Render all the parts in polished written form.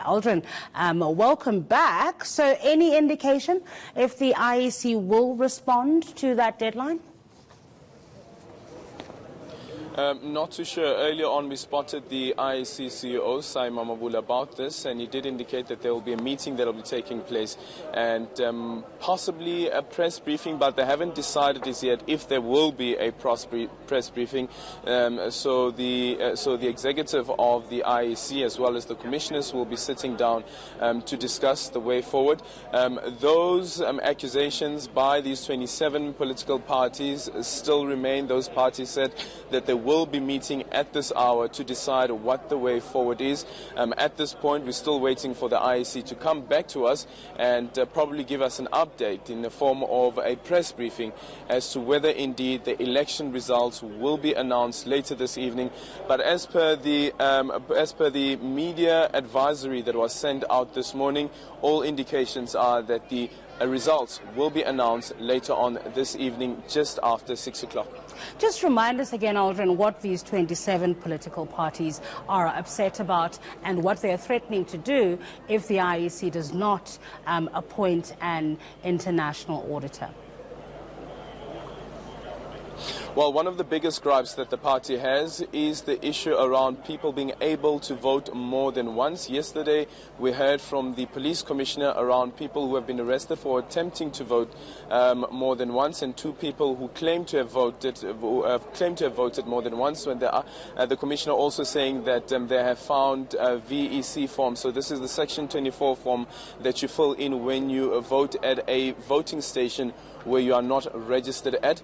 Aldrin, welcome back. So any indication if the IEC will respond to that deadline? Not too sure. Earlier on we spotted the IEC CEO, Sai Mamabula, about this, and he did indicate that there will be a meeting that will be taking place and possibly a press briefing, but they haven't decided as yet if there will be a press briefing. So the executive of the IEC as well as the commissioners will be sitting down to discuss the way forward. Those accusations by these 27 political parties still remain. Those parties said that they will be meeting at this hour to decide what the way forward is. At this point, we're still waiting for the IEC to come back to us and probably give us an update in the form of a press briefing as to whether indeed the election results will be announced later this evening. But as per the media advisory that was sent out this morning, all indications are that the results will be announced later on this evening, just after 6 o'clock. Just remind us again, Aldrin, what these 27 political parties are upset about and what they're threatening to do if the IEC does not appoint an international auditor. Well, one of the biggest gripes that the party has is the issue around people being able to vote more than once. Yesterday, we heard from the police commissioner around people who have been arrested for attempting to vote more than once, and two people who claim to have voted more than once. When the commissioner also saying that they have found VEC forms. So this is the Section 24 form that you fill in when you vote at a voting station where you are not registered at.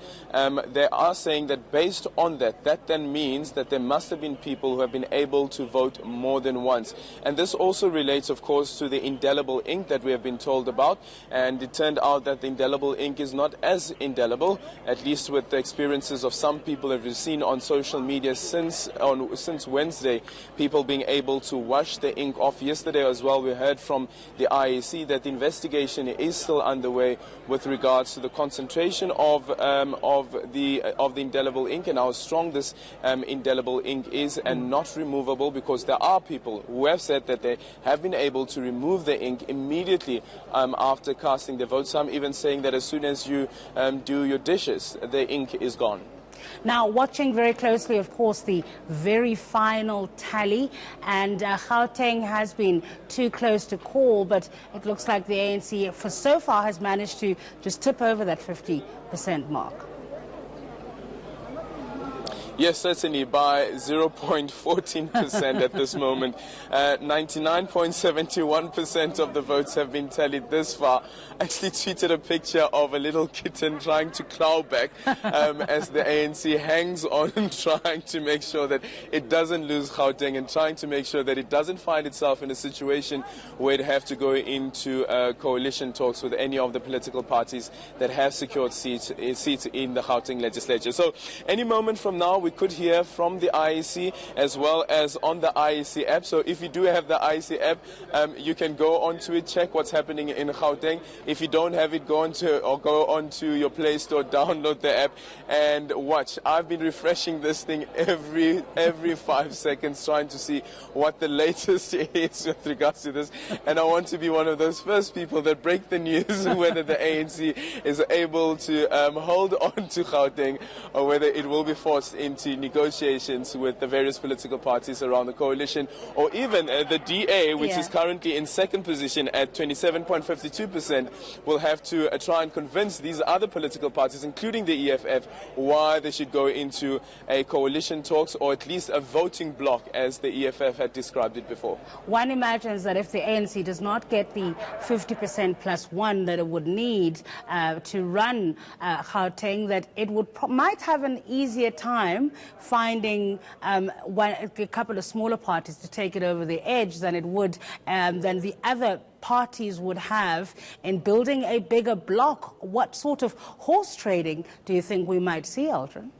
They are saying that based on that then means that there must have been people who have been able to vote more than once. And this also relates, of course, to the indelible ink that we have been told about. And it turned out that the indelible ink is not as indelible, at least with the experiences of some people that we've seen on social media since Wednesday, people being able to wash the ink off. Yesterday as well, we heard from the IEC that the investigation is still underway with regards to the concentration of the indelible ink and how strong this indelible ink is, and not removable, because there are people who have said that they have been able to remove the ink immediately after casting their vote. Some even saying that as soon as you do your dishes, the ink is gone. Now, watching very closely, of course, the very final tally, and Gauteng has been too close to call, but it looks like the ANC for so far has managed to just tip over that 50% mark. Yes, certainly, by 0.14% at this moment. 99.71% of the votes have been tallied this far. I actually tweeted a picture of a little kitten trying to claw back as the ANC hangs on trying to make sure that it doesn't lose Gauteng and trying to make sure that it doesn't find itself in a situation where it have to go into coalition talks with any of the political parties that have secured seats in the Gauteng legislature. So any moment from now, we could hear from the IEC as well as on the IEC app. So if you do have the IEC app, you can go onto it, check what's happening in Gauteng. If you don't have it, go onto your Play Store, download the app and watch. I've been refreshing this thing every 5 seconds, trying to see what the latest is with regards to this. And I want to be one of those first people that break the news whether the ANC is able to hold on to Gauteng or whether it will be forced into negotiations with the various political parties around the coalition, or even the DA, which is currently in second position at 27.52%, will have to try and convince these other political parties, including the EFF, why they should go into a coalition talks, or at least a voting bloc, as the EFF had described it before. One imagines that if the ANC does not get the 50% plus one that it would need to run Gauteng, that it might have an easier time finding a couple of smaller parties to take it over the edge than it would than the other parties would have in building a bigger bloc. What sort of horse trading do you think we might see, Aldrin?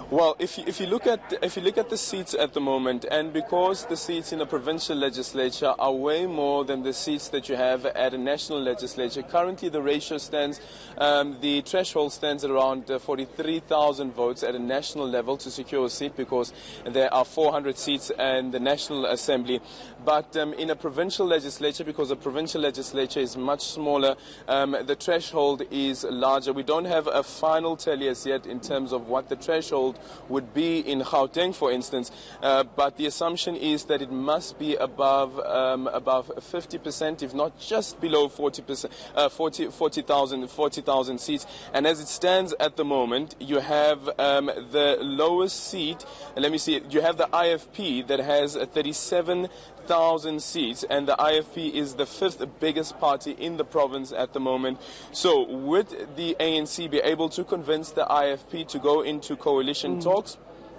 Well, if you look at the seats at the moment, and because the seats in a provincial legislature are way more than the seats that you have at a national legislature, currently the ratio stands, the threshold stands at around 43,000 votes at a national level to secure a seat, because there are 400 seats in the National Assembly. But in a provincial legislature, because a provincial legislature is much smaller, the threshold is larger. We don't have a final tally as yet in terms of what the threshold would be in Gauteng, for instance, but the assumption is that it must be above 50%, if not just below 40,000 seats. And as it stands at the moment, you have the lowest seat. Let me see. You have the IFP that has 37,000 seats, and the IFP is the 5th biggest party in the province at the moment. So would the ANC be able to convince the IFP to go into coalition talks?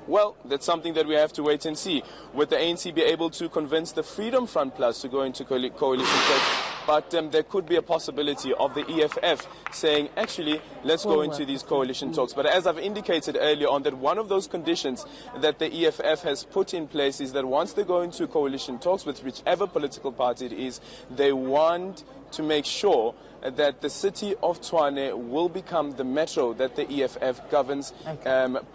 Well, that's something that we have to wait and see. Would the ANC be able to convince the Freedom Front Plus to go into coalition talks? But there could be a possibility of the EFF saying, actually, let's go into these coalition talks. But as I've indicated earlier on, that one of those conditions that the EFF has put in place is that once they go into coalition talks with whichever political party it is, they want to make sure that the city of Tshwane will become the metro that the EFF governs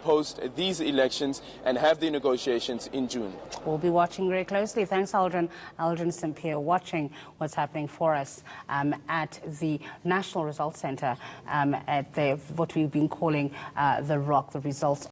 post these elections and have the negotiations in June. We'll be watching very closely. Thanks, Aldrin. Aldrin Sampear, watching what's happening for us at the National Results Centre at what we've been calling the ROC, the results